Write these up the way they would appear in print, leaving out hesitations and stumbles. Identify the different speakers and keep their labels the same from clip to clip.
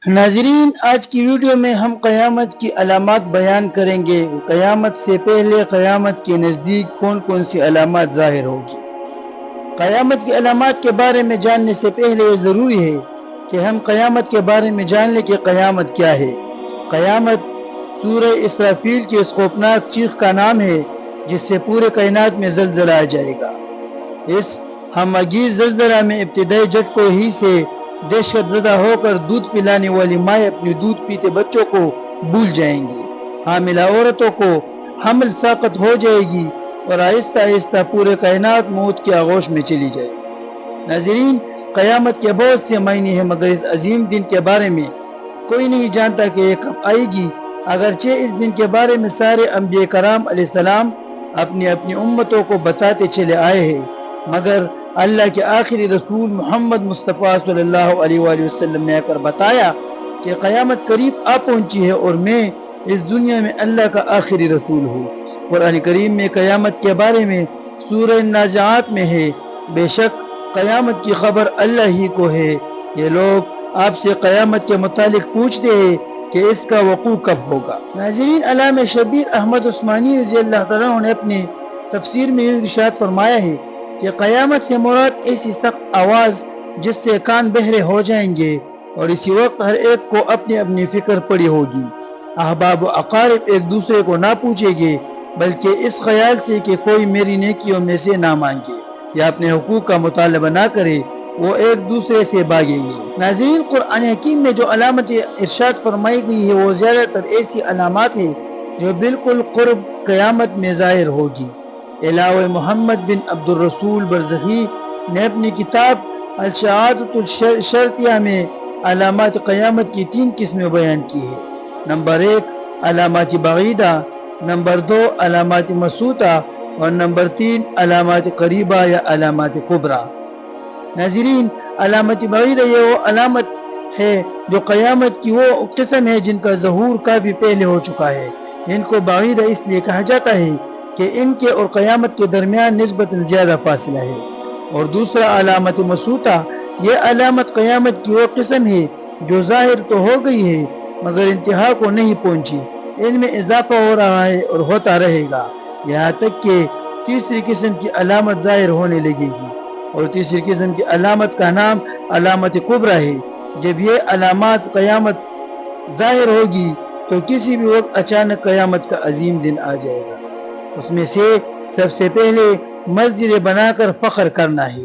Speaker 1: ناظرین، آج کی ویڈیو میں ہم قیامت کی علامات بیان کریں گے۔ قیامت سے پہلے قیامت کے نزدیک کون کون سی علامات ظاہر ہوگی۔ قیامت کی علامات کے بارے میں جاننے سے پہلے یہ ضروری ہے کہ ہم قیامت کے بارے میں جان لیں کہ قیامت کیا ہے۔ قیامت سورہ اسرافیل کی اس خوفناک چیخ کا نام ہے جس سے پورے کائنات میں زلزلہ آ جائے گا۔ اس ہمگیر زلزلہ میں ابتدائی جھٹکوں ہی سے دہشت زدہ ہو کر دودھ پلانے والی مائیں اپنی دودھ پیتے بچوں کو بھول جائیں گی، حاملہ عورتوں کو حمل ساقط ہو جائے گی اور آہستہ آہستہ پورے کائنات موت کی آغوش میں چلی جائے گی۔ ناظرین، قیامت کے بہت سے معنی ہیں، مگر اس عظیم دن کے بارے میں کوئی نہیں جانتا کہ یہ کب آئے گی۔ اگرچہ اس دن کے بارے میں سارے انبیاء کرام علیہ السلام اپنی اپنی امتوں کو بتاتے چلے آئے ہیں، مگر اللہ کے آخری رسول محمد مصطفیٰ صلی اللہ علیہ وآلہ وسلم نے آ کر بتایا کہ قیامت قریب آ پہنچی ہے اور میں اس دنیا میں اللہ کا آخری رسول ہوں۔ قرآن کریم میں قیامت کے بارے میں سورہ نازعات میں ہے، بے شک قیامت کی خبر اللہ ہی کو ہے۔ یہ لوگ آپ سے قیامت کے متعلق پوچھتے ہیں کہ اس کا وقوع کب ہوگا۔ ناظرین، علامہ شبیر احمد عثمانی رضی اللہ تعالیٰ عنہ نے اپنے تفسیر میں ارشاد فرمایا ہے کہ قیامت سے مراد ایسی سخت آواز جس سے کان بہرے ہو جائیں گے، اور اسی وقت ہر ایک کو اپنی اپنی فکر پڑی ہوگی۔ احباب و اقارب ایک دوسرے کو نہ پوچھیں گے، بلکہ اس خیال سے کہ کوئی میری نیکیوں میں سے نہ مانگے یا اپنے حقوق کا مطالبہ نہ کرے، وہ ایک دوسرے سے بھاگیں گے۔ ناظرین، قرآن حکیم میں جو علامت ارشاد فرمائی گئی ہے وہ زیادہ تر ایسی علامات ہیں جو بالکل قرب قیامت میں ظاہر ہوگی۔ علاوہ محمد بن عبد الرسول برزخی نے اپنی کتاب الشہادۃ الشرطیہ میں علامات قیامت کی 3 قسمیں بیان کی ہے۔ نمبر 1 علامات بعیدہ، نمبر 2 علامات مسوطہ، اور نمبر 3 علامات قریبہ یا علامات کبریٰ۔ ناظرین، علامت بعیدہ یہ وہ علامت ہے جو قیامت کی وہ قسم ہے جن کا ظہور کافی پہلے ہو چکا ہے۔ ان کو بعیدہ اس لیے کہا جاتا ہے کہ ان کے اور قیامت کے درمیان نسبتاً زیادہ فاصلہ ہے۔ اور دوسرا علامت مسوطہ، یہ علامت قیامت کی وہ قسم ہے جو ظاہر تو ہو گئی ہے مگر انتہا کو نہیں پہنچی، ان میں اضافہ ہو رہا ہے اور ہوتا رہے گا، یہاں تک کہ تیسری قسم کی علامت ظاہر ہونے لگے گی، اور تیسری قسم کی علامت کا نام علامت کبریٰ ہے۔ جب یہ علامات قیامت ظاہر ہوگی تو کسی بھی وقت اچانک قیامت کا عظیم دن آ جائے گا۔ اس میں سے سب سے پہلے مسجد بنا کر فخر کرنا ہے۔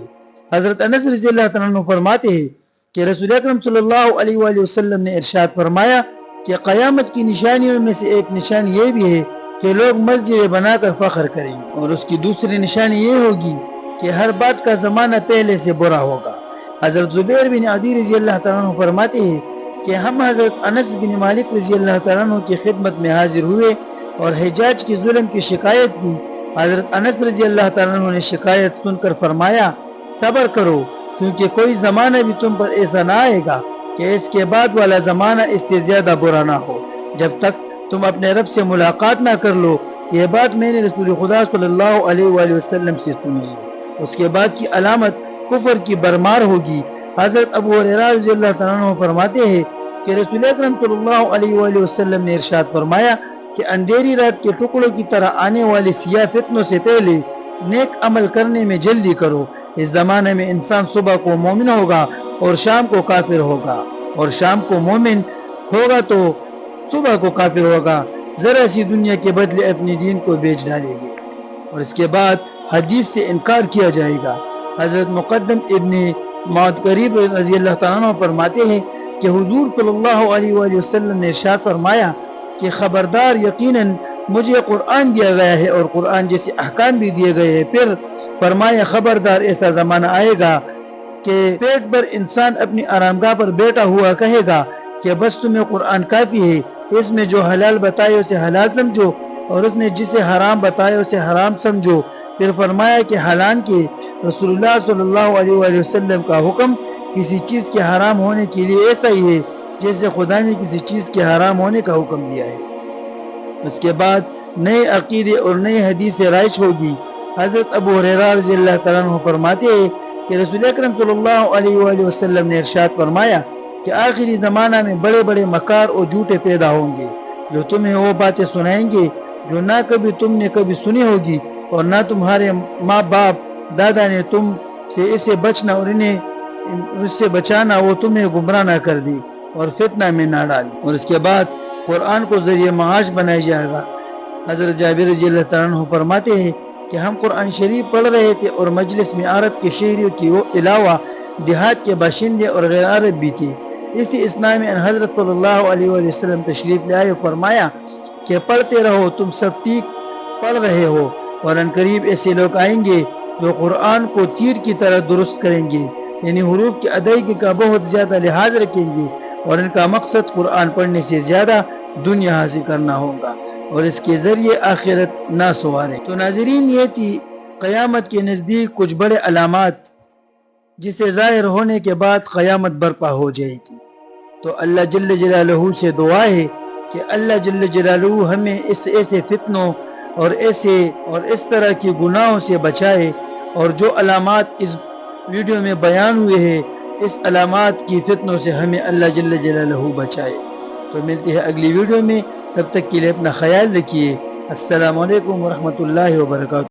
Speaker 1: حضرت انس رضی اللہ تعالیٰ عنہ فرماتے ہیں کہ رسول اکرم صلی اللہ علیہ وآلہ وسلم نے ارشاد فرمایا کہ قیامت کی نشانیوں میں سے ایک نشانی یہ بھی ہے کہ لوگ مسجد بنا کر فخر کریں گے، اور اس کی دوسری نشانی یہ ہوگی کہ ہر بات کا زمانہ پہلے سے برا ہوگا۔ حضرت زبیر بن عدی رضی اللہ تعالیٰ عنہ فرماتے ہیں کہ ہم حضرت انس بن مالک رضی اللہ تعالیٰ عنہ کی خدمت میں حاضر ہوئے اور حجاج کی ظلم کی شکایت کی۔ حضرت انس رضی اللہ تعالیٰ عنہ نے شکایت سن کر فرمایا، صبر کرو، کیونکہ کوئی زمانہ بھی تم پر ایسا نہ آئے گا کہ اس کے بعد والا زمانہ اس سے زیادہ برا نہ ہو، جب تک تم اپنے رب سے ملاقات نہ کر لو۔ یہ بات میں نے رسول خدا صلی اللہ علیہ وآلہ وسلم سے سنی ہے۔ اس کے بعد کی علامت کفر کی برمار ہوگی۔ حضرت ابو ہریرہ رضی اللہ تعالیٰ عنہ فرماتے ہیں کہ رسول اکرم صلی اللہ علیہ وآلہ وسلم نے ارشاد فرمایا کہ اندھیری رات کے ٹکڑوں کی طرح آنے والے سیاہ فتنوں سے پہلے نیک عمل کرنے میں جلدی کرو۔ اس زمانے میں انسان صبح کو مومن ہوگا اور شام کو کافر ہوگا، اور شام کو مومن ہوگا تو صبح کو کافر ہوگا، ذرا سی دنیا کے بدلے اپنے دین کو بیچ ڈالے گے، اور اس کے بعد حدیث سے انکار کیا جائے گا۔ حضرت مقدم ابن معد قریب رضی اللہ تعالیٰ عنہ فرماتے ہیں کہ حضور صلی اللہ علیہ وآلہ وسلم نے ارشاد فرمایا کہ خبردار، یقیناً مجھے قرآن دیا گیا ہے اور قرآن جیسے احکام بھی دیے گئے ہیں۔ پھر فرمایا، خبردار، ایسا زمانہ آئے گا کہ پیٹ پر انسان اپنی آرامگاہ پر بیٹھا ہوا کہے گا کہ بس تمہیں قرآن کافی ہے، اس میں جو حلال بتائے اسے حلال سمجھو اور اس نے جسے حرام بتائے اسے حرام سمجھو۔ پھر فرمایا کہ حالانکہ رسول اللہ صلی اللہ علیہ وآلہ وسلم کا حکم کسی چیز کے حرام ہونے کے لیے ایسا ہی ہے جیسے خدا نے کسی چیز کے حرام ہونے کا حکم دیا ہے۔ اس کے بعد نئے عقیدے اور نئی حدیث رائج ہوگی۔ حضرت ابو ہریرہ رضی اللہ تعالیٰ عنہ فرماتے ہیں کہ رسول اکرم صلی اللہ علیہ وآلہ وسلم نے ارشاد فرمایا کہ آخری زمانہ میں بڑے بڑے مکار اور جھوٹے پیدا ہوں گے جو تمہیں وہ باتیں سنائیں گے جو نہ کبھی تم نے کبھی سنی ہوگی اور نہ تمہارے ماں باپ دادا نے تم سے اسے بچنا اور انہیں اس سے بچانا وہ تمہیں گمراہ نہ کر دی اور فتنہ میں نہ ڈالی۔ اور اس کے بعد قرآن کو ذریعہ معاش بنایا جائے گا۔ حضرت جابر رضی اللہ تعالیٰ عنہ فرماتے ہیں کہ ہم قرآن شریف پڑھ رہے تھے اور مجلس میں عرب کے شہریوں کی علاوہ دیہات کے باشندے اور غیر عرب بھی تھے۔ اسی اسنا میں حضرت صلی اللہ علیہ وسلم تشریف لے آئے اور فرمایا کہ پڑھتے رہو، تم سب ٹھیک پڑھ رہے ہو، اور ان قریب ایسے لوگ آئیں گے جو قرآن کو تیر کی طرح درست کریں گے، یعنی حروف کی ادائیگی کا بہت زیادہ لحاظ رکھیں گے، اور ان کا مقصد قرآن پڑھنے سے زیادہ دنیا حاصل کرنا ہوگا اور اس کے ذریعے آخرت نہ سوارے۔ تو ناظرین، یہ تھی قیامت کے نزدیک کچھ بڑے علامات جسے ظاہر ہونے کے بعد قیامت برپا ہو جائے گی۔ تو اللہ جل جلالہ سے دعا ہے کہ اللہ جل جلالہ ہمیں ایسے فتنوں اور اس طرح کی گناہوں سے بچائے، اور جو علامات اس ویڈیو میں بیان ہوئے ہیں اس علامات کی فتنوں سے ہمیں اللہ جل جلالہ بچائے۔ تو ملتے ہیں اگلی ویڈیو میں، تب تک کے لیے اپنا خیال رکھیے۔ السلام علیکم ورحمۃ اللہ وبرکاتہ۔